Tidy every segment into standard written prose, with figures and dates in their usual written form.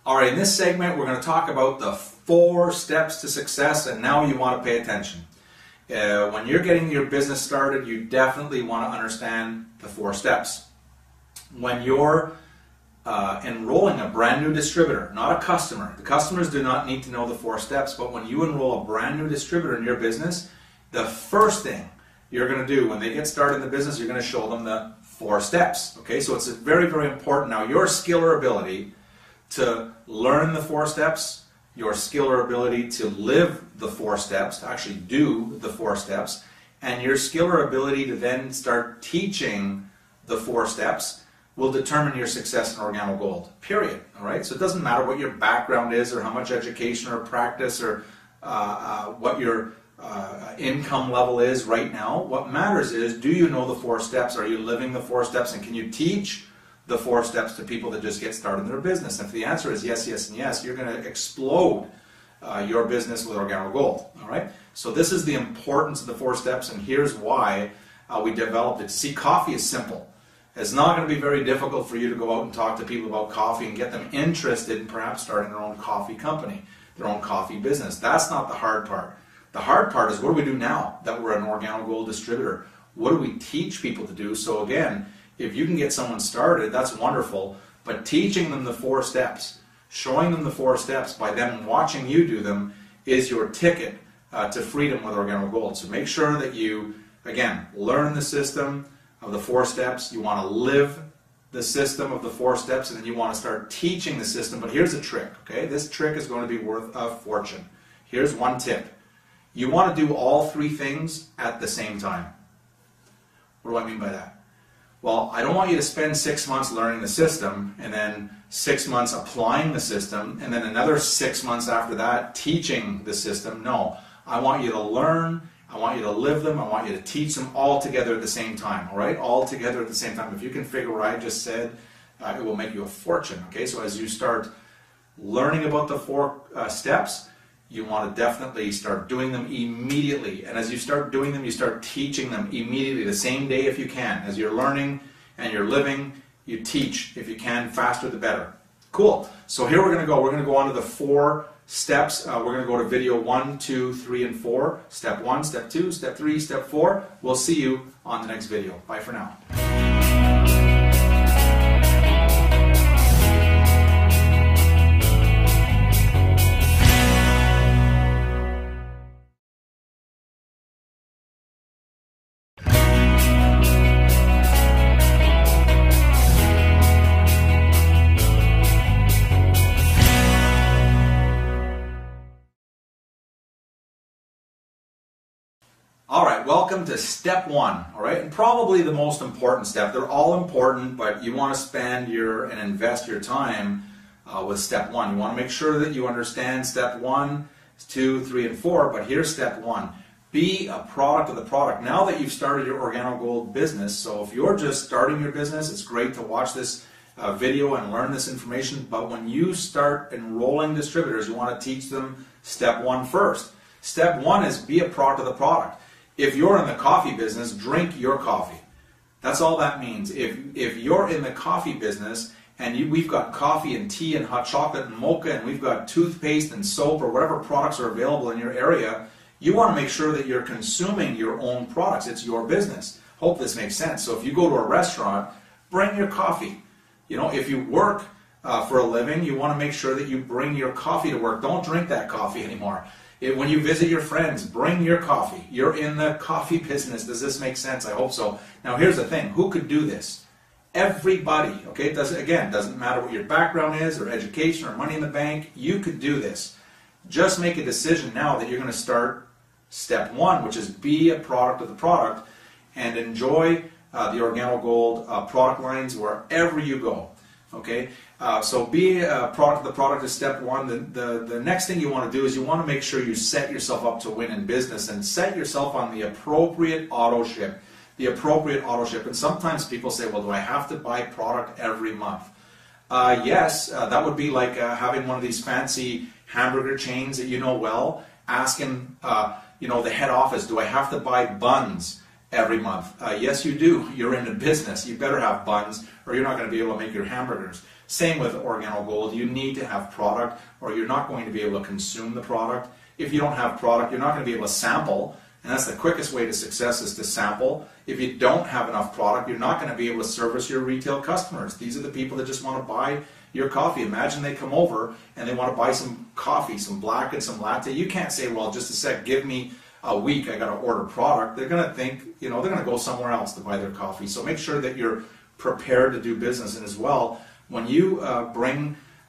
All right, in this segment, we're going to talk about the 4 steps to success, and now you want to pay attention. When you're getting your business started, you definitely want to understand the 4 steps. When you're enrolling a brand new distributor, not a customer, the customers do not need to know the 4 steps, but when you enroll a brand new distributor in your business, the first thing you're going to do when they get started in the business, you're going to show them the 4 steps. Okay, so it's very, very important. Now, your skill or ability to learn the 4 steps, your skill or ability to live the 4 steps, to actually do the 4 steps, and your skill or ability to then start teaching the 4 steps will determine your success in Organo Gold, period. All right, so it doesn't matter what your background is or how much education or practice or what your income level is right now. What matters is, do you know the 4 steps? Are you living the 4 steps? And can you teach the 4 steps to people that just get started in their business? And if the answer is yes, yes, and yes, you're going to explode your business with Organo Gold. All right. So this is the importance of the 4 steps, and here's why we developed it. See, coffee is simple. It's not going to be very difficult for you to go out and talk to people about coffee and get them interested in perhaps starting their own coffee company, their own coffee business. That's not the hard part. The hard part is, what do we do now that we're an Organo Gold distributor? What do we teach people to do? So again, if you can get someone started, that's wonderful, but teaching them the 4 steps, showing them the 4 steps by them watching you do them is your ticket to freedom with Organo Gold. So make sure that you, again, learn the system of the 4 steps. You want to live the system of the 4 steps, and then you want to start teaching the system. But here's a trick, okay? This trick is going to be worth a fortune. Here's one tip. You want to do all 3 things at the same time. What do I mean by that? Well, I don't want you to spend 6 months learning the system and then 6 months applying the system and then another 6 months after that teaching the system. No, I want you to learn, I want you to live them, I want you to teach them all together at the same time, all right? All together at the same time. If you can figure what I just said, it will make you a fortune, okay? So as you start learning about the 4 steps, you want to definitely start doing them immediately. And as you start doing them, you start teaching them immediately, the same day if you can. As you're learning and you're living, you teach. If you can, faster the better. Cool. So here we're going to go. We're going to go on to the 4 steps. We're going to go to video 1, 2, 3, and 4. Step 1, step 2, step 3, step 4. We'll see you on the next video. Bye for now. All right, welcome to step 1, all right? And probably the most important step. They're all important, but you want to spend and invest your time with step 1. You want to make sure that you understand step 1, 2, 3, and 4, but here's step 1. Be a product of the product. Now that you've started your Organo Gold business, so if you're just starting your business, it's great to watch this video and learn this information, but when you start enrolling distributors, you want to teach them step 1 first. Step 1 is be a product of the product. If you're in the coffee business, drink your coffee. That's all that means. If you're in the coffee business and we've got coffee and tea and hot chocolate and mocha and we've got toothpaste and soap or whatever products are available in your area, you want to make sure that you're consuming your own products. It's your business. Hope this makes sense. So if you go to a restaurant, bring your coffee. You know, if you work for a living, you want to make sure that you bring your coffee to work. Don't drink that coffee anymore. When you visit your friends, bring your coffee. You're in the coffee business. Does this make sense? I hope so. Now here's the thing. Who could do this? Everybody. Okay? Doesn't matter what your background is or education or money in the bank. You could do this. Just make a decision now that you're going to start step 1, which is be a product of the product and enjoy the Organo Gold product lines wherever you go. Okay, so be a product of the product is step 1. The next thing you want to do is you want to make sure you set yourself up to win in business and set yourself on the appropriate auto ship. The appropriate auto ship. And sometimes people say, well, do I have to buy product every month? Yes, that would be like having one of these fancy hamburger chains that you know well, asking the head office, do I have to buy buns every month? Yes, you do. You're in a business. You better have buns or you're not going to be able to make your hamburgers. Same with Organo Gold. You need to have product or you're not going to be able to consume the product. If you don't have product, you're not going to be able to sample. And that's the quickest way to success is to sample. If you don't have enough product, you're not going to be able to service your retail customers. These are the people that just want to buy your coffee. Imagine they come over and they want to buy some coffee, some black and some latte. You can't say, well, just a sec, give me a week, I got to order product. They're going to think, they're going to go somewhere else to buy their coffee. So make sure that you're prepared to do business. And as well, when you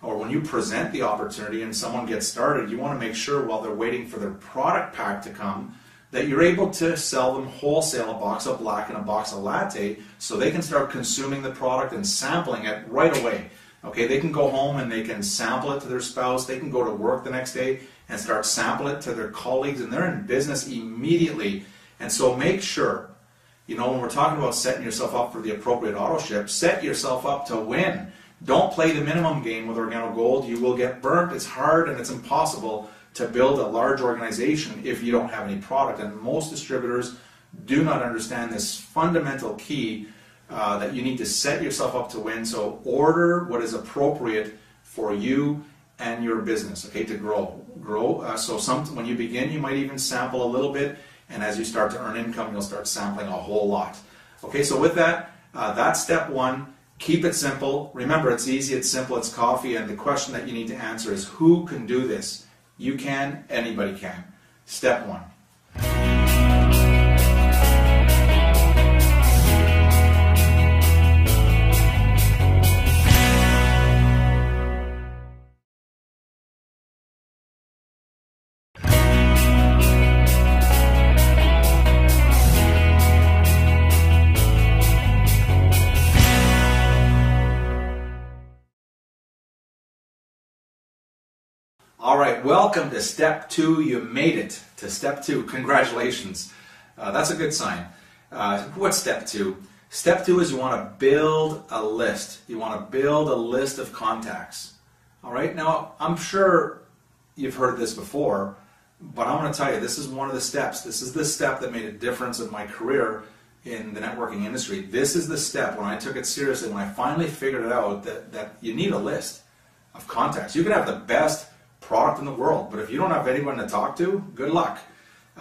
when you present the opportunity and someone gets started, you want to make sure while they're waiting for their product pack to come that you're able to sell them wholesale a box of black and a box of latte so they can start consuming the product and sampling it right away. Okay, they can go home and they can sample it to their spouse. They can go to work the next day and start sampling it to their colleagues, and they're in business immediately. And so make sure, when we're talking about setting yourself up for the appropriate auto ship, set yourself up to win. Don't play the minimum game with Organo Gold. You will get burnt. It's hard and it's impossible to build a large organization if you don't have any product. And most distributors do not understand this fundamental key that you need to set yourself up to win. So order what is appropriate for you and your business, okay, to grow. So when you begin, you might even sample a little bit, and as you start to earn income, you'll start sampling a whole lot. Okay, so with that, that's step one. Keep it simple. Remember, it's easy, it's simple, it's coffee, and the question that you need to answer is, who can do this? You can, anybody can. Step one. All right, welcome to step two. You made it to step two. Congratulations. That's a good sign. What's step two? Step two is you want to build a list. You want to build a list of contacts. All right, now I'm sure you've heard this before, but I'm going to tell you this is one of the steps. This is the step that made a difference in my career in the networking industry. This is the step when I took it seriously, when I finally figured it out that you need a list of contacts. You can have the best product in the world, but if you don't have anyone to talk to, good luck.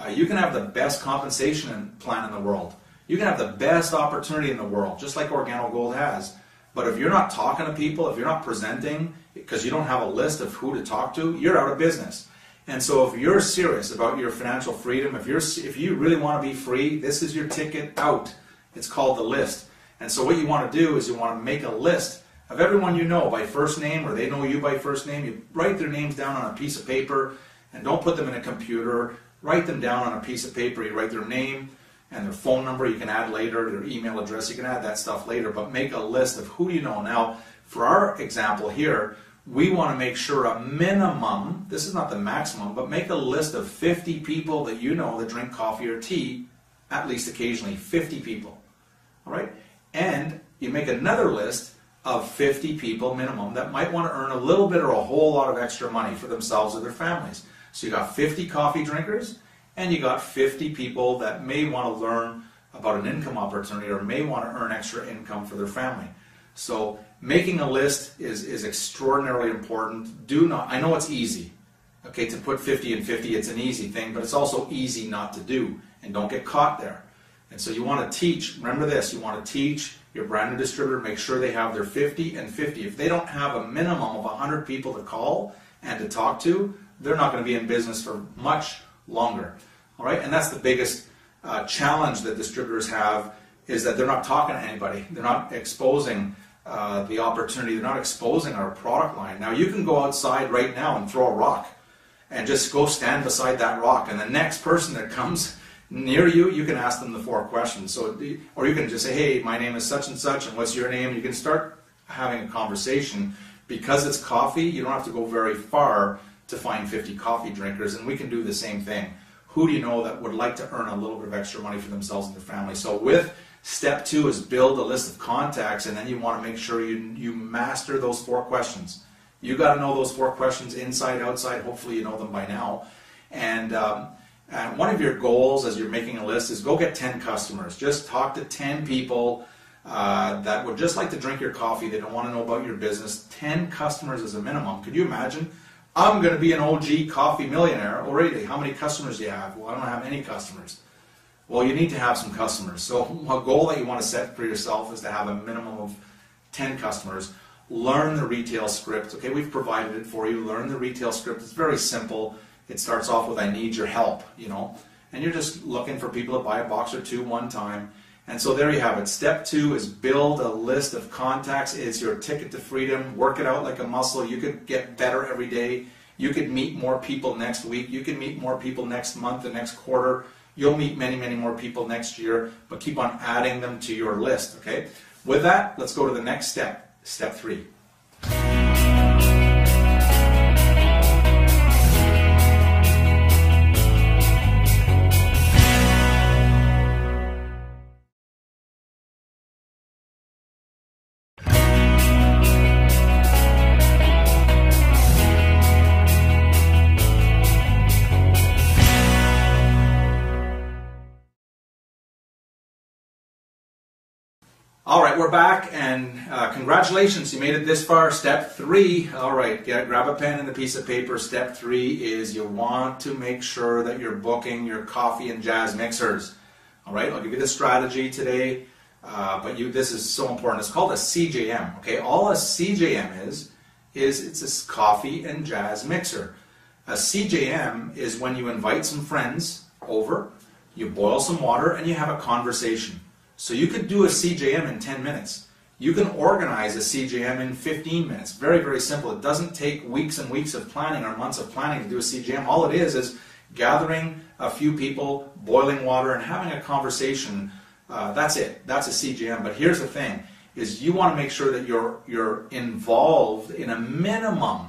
You can have the best compensation plan in the world. You can have the best opportunity in the world, just like Organo Gold has. But if you're not talking to people, if you're not presenting, because you don't have a list of who to talk to, you're out of business. And so if you're serious about your financial freedom, if you really want to be free, this is your ticket out. It's called the list. And so what you want to do is you want to make a list of everyone you know by first name, or they know you by first name. You write their names down on a piece of paper, and don't put them in a computer. Write them down on a piece of paper. You write their name and their phone number. You can add later, their email address. You can add that stuff later, but make a list of who you know. Now, for our example here, we want to make sure a minimum, this is not the maximum, but make a list of 50 people that you know that drink coffee or tea, at least occasionally, 50 people. All right? And you make another list of 50 people minimum that might want to earn a little bit or a whole lot of extra money for themselves or their families. So you got 50 coffee drinkers, and you got 50 people that may want to learn about an income opportunity or may want to earn extra income for their family. So making a list is extraordinarily important. I know it's easy, okay, to put 50 and 50, it's an easy thing, but it's also easy not to do, and don't get caught there. And so you want to teach, remember this, you want to teach your brand new distributor, make sure they have their 50 and 50. If they don't have a minimum of 100 people to call and to talk to, they're not going to be in business for much longer. All right, and that's the biggest challenge that distributors have, is that they're not talking to anybody. They're not exposing the opportunity. They're not exposing our product line. Now, you can go outside right now and throw a rock and just go stand beside that rock, and the next person that comes near you, you can ask them the 4 questions. Or you can just say, hey, my name is such and such, and what's your name? You can start having a conversation. Because it's coffee, you don't have to go very far to find 50 coffee drinkers, and we can do the same thing. Who do you know that would like to earn a little bit of extra money for themselves and their family? So with step 2 is build a list of contacts, and then you want to make sure you master those 4 questions. You got to know those 4 questions inside, outside. Hopefully you know them by now. And one of your goals as you're making a list is go get 10 customers. Just talk to 10 people that would just like to drink your coffee. They don't want to know about your business. 10 customers is a minimum. Could you imagine? I'm going to be an OG coffee millionaire. Oh, really? How many customers do you have? Well, I don't have any customers. Well, you need to have some customers. So a goal that you want to set for yourself is to have a minimum of 10 customers. Learn the retail script. Okay, we've provided it for you. Learn the retail script. It's very simple. It starts off with, I need your help, you know, and you're just looking for people to buy a box or two one time. And so there you have it. Step 2 is build a list of contacts. It's your ticket to freedom. Work it out like a muscle. You could get better every day. You could meet more people next week. You can meet more people next month, the next quarter. You'll meet many, many more people next year, but keep on adding them to your list, okay? With that, let's go to the next step, step 3. All right, we're back, and congratulations, you made it this far. Step 3, all right, grab a pen and a piece of paper. Step 3 is you want to make sure that you're booking your coffee and jazz mixers. All right, I'll give you the strategy today, but this is so important. It's called a CJM, okay? All a CJM is it's a coffee and jazz mixer. A CJM is when you invite some friends over, you boil some water, and you have a conversation. So you could do a CJM in 10 minutes. You can organize a CJM in 15 minutes. Very, very simple. It doesn't take weeks and weeks of planning or months of planning to do a CJM. All it is gathering a few people, boiling water, and having a conversation. That's it. That's a CJM. But here's the thing, is you want to make sure that you're involved in a minimum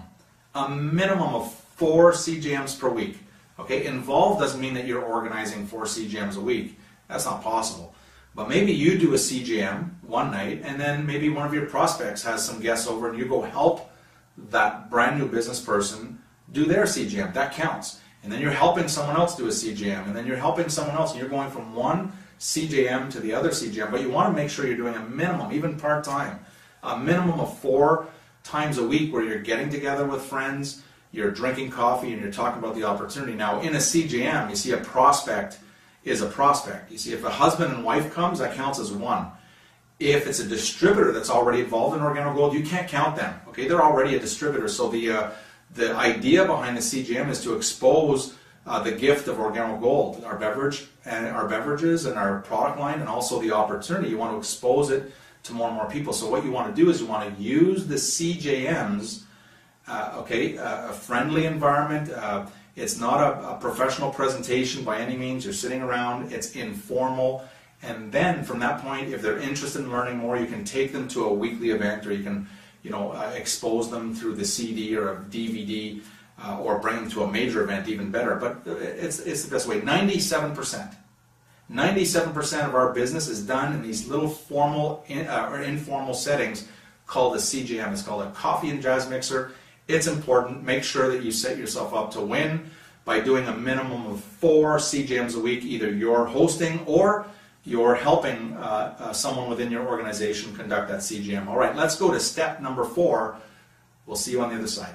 of 4 CJMs per week. Okay? Involved doesn't mean that you're organizing 4 CJMs a week. That's not possible. But maybe you do a CJM one night, and then maybe one of your prospects has some guests over, and you go help that brand new business person do their CJM. That counts. And then you're helping someone else do a CJM, and then you're helping someone else, and you're going from one CJM to the other CJM. But you want to make sure you're doing a minimum, even part-time, a minimum of 4 times a week where you're getting together with friends, you're drinking coffee, and you're talking about the opportunity. Now, in a CJM, you see a prospect is a prospect. You see, if a husband and wife comes, that counts as 1. If it's a distributor that's already involved in Organo Gold, you can't count them. Okay, they're already a distributor. So the idea behind the CJM is to expose the gift of Organo Gold, our beverages and our product line, and also the opportunity. You want to expose it to more and more people. So what you want to do is you want to use the CJMs, a friendly environment. It's not a professional presentation by any means. You're sitting around. It's informal. And then from that point, if they're interested in learning more, you can take them to a weekly event, or you can, expose them through the CD or a DVD, or bring them to a major event, even better. But it's the best way. 97% of our business is done in these little formal or informal settings called a CJM. It's called a coffee and jazz mixer. It's important. Make sure that you set yourself up to win by doing a minimum of 4 CJMs a week. Either you're hosting or you're helping someone within your organization conduct that CJM. All right, let's go to step number 4. We'll see you on the other side.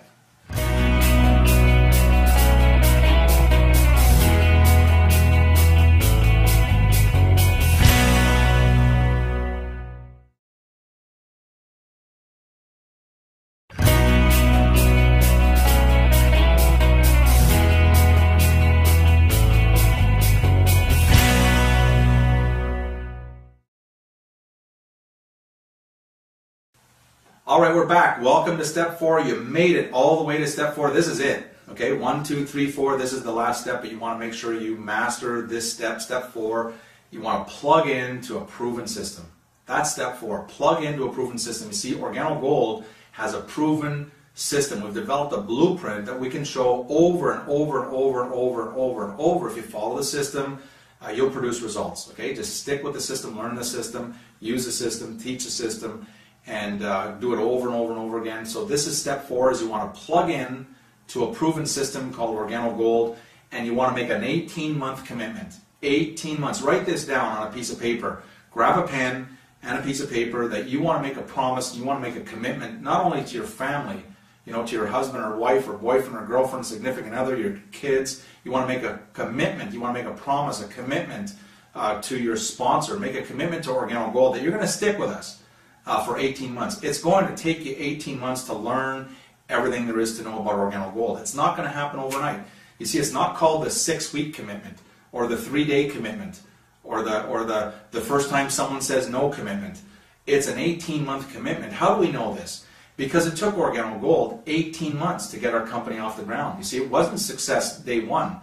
All right, we're back. Welcome to step 4. You made it all the way to step 4. This is it. Okay, 1, 2, 3, 4. This is the last step, but you want to make sure you master this step, step 4. You want to plug into a proven system. That's step 4. Plug into a proven system. You see, Organo Gold has a proven system. We've developed a blueprint that we can show over and over and over and over and over and over. If you follow the system, you'll produce results. Okay, just stick with the system, learn the system, use the system, teach the system, and do it over and over and over again. So this is step 4, is you want to plug in to a proven system called Organo Gold, and you want to make an 18-month commitment. 18 months. Write this down on a piece of paper. Grab a pen and a piece of paper that you want to make a promise, you want to make a commitment, not only to your family, to your husband or wife or boyfriend or girlfriend, significant other, your kids. You want to make a commitment, you want to make a promise, a commitment to your sponsor. Make a commitment to Organo Gold that you're going to stick with us for 18 months. It's going to take you 18 months to learn everything there is to know about Organo Gold. It's not going to happen overnight. You see, it's not called the 6-week commitment or the 3-day commitment or the first time someone says no commitment. It's an 18-month commitment. How do we know this? Because it took Organo Gold 18 months to get our company off the ground. You see, it wasn't success day one.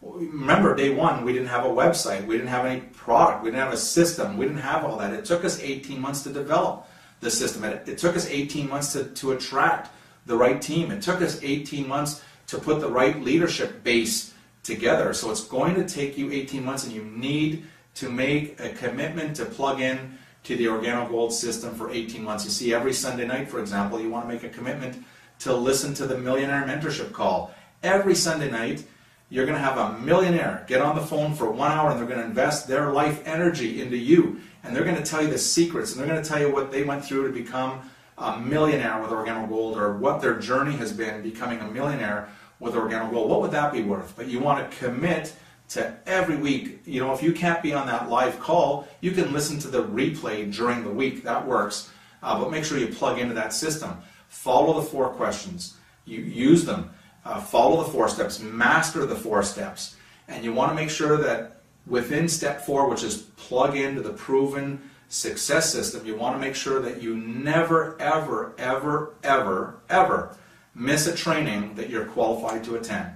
Remember, day one, we didn't have a website, we didn't have any product, we didn't have a system, we didn't have all that. It took us 18 months to develop the system. It took us 18 months to attract the right team. It took us 18 months to put the right leadership base together. So it's going to take you 18 months, and you need to make a commitment to plug in to the Organo Gold system for 18 months. You see, every Sunday night, for example, you want to make a commitment to listen to the Millionaire Mentorship Call. Every Sunday night, you're going to have a millionaire get on the phone for 1 hour, and they're going to invest their life energy into you. And they're going to tell you the secrets, and they're going to tell you what they went through to become a millionaire with Organo Gold, or what their journey has been becoming a millionaire with Organo Gold. What would that be worth? But you want to commit to every week. If you can't be on that live call, you can listen to the replay during the week. That works. But make sure you plug into that system. Follow the 4 questions. You use them. Follow the 4 steps. Master the 4 steps. And you want to make sure that within step 4, which is plug into the proven success system, you want to make sure that you never, ever, ever, ever, ever miss a training that you're qualified to attend.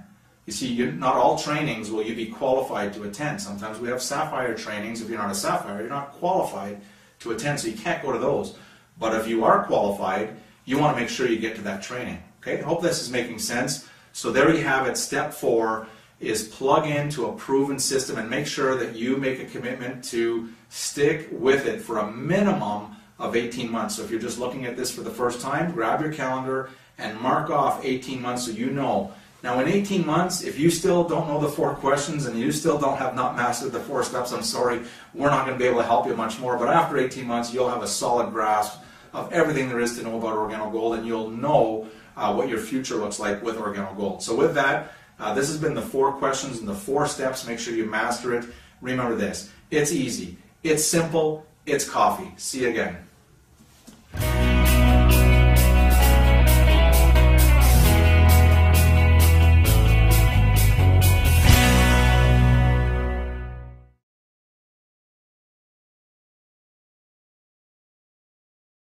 You see, not all trainings will you be qualified to attend. Sometimes we have Sapphire trainings. If you're not a Sapphire, you're not qualified to attend, so you can't go to those. But if you are qualified, you want to make sure you get to that training. Okay, I hope this is making sense. So there you have it. Step 4 is plug into a proven system and make sure that you make a commitment to stick with it for a minimum of 18 months. So if you're just looking at this for the first time, grab your calendar and mark off 18 months so you know. Now in 18 months, if you still don't know the 4 questions and you still have not mastered the 4 steps, I'm sorry, we're not going to be able to help you much more. But after 18 months, you'll have a solid grasp of everything there is to know about Organo Gold, and you'll know what your future looks like with Organo Gold. So with that, this has been the 4 questions and the 4 steps. Make sure you master it. Remember this, it's easy, it's simple, it's coffee. See you again.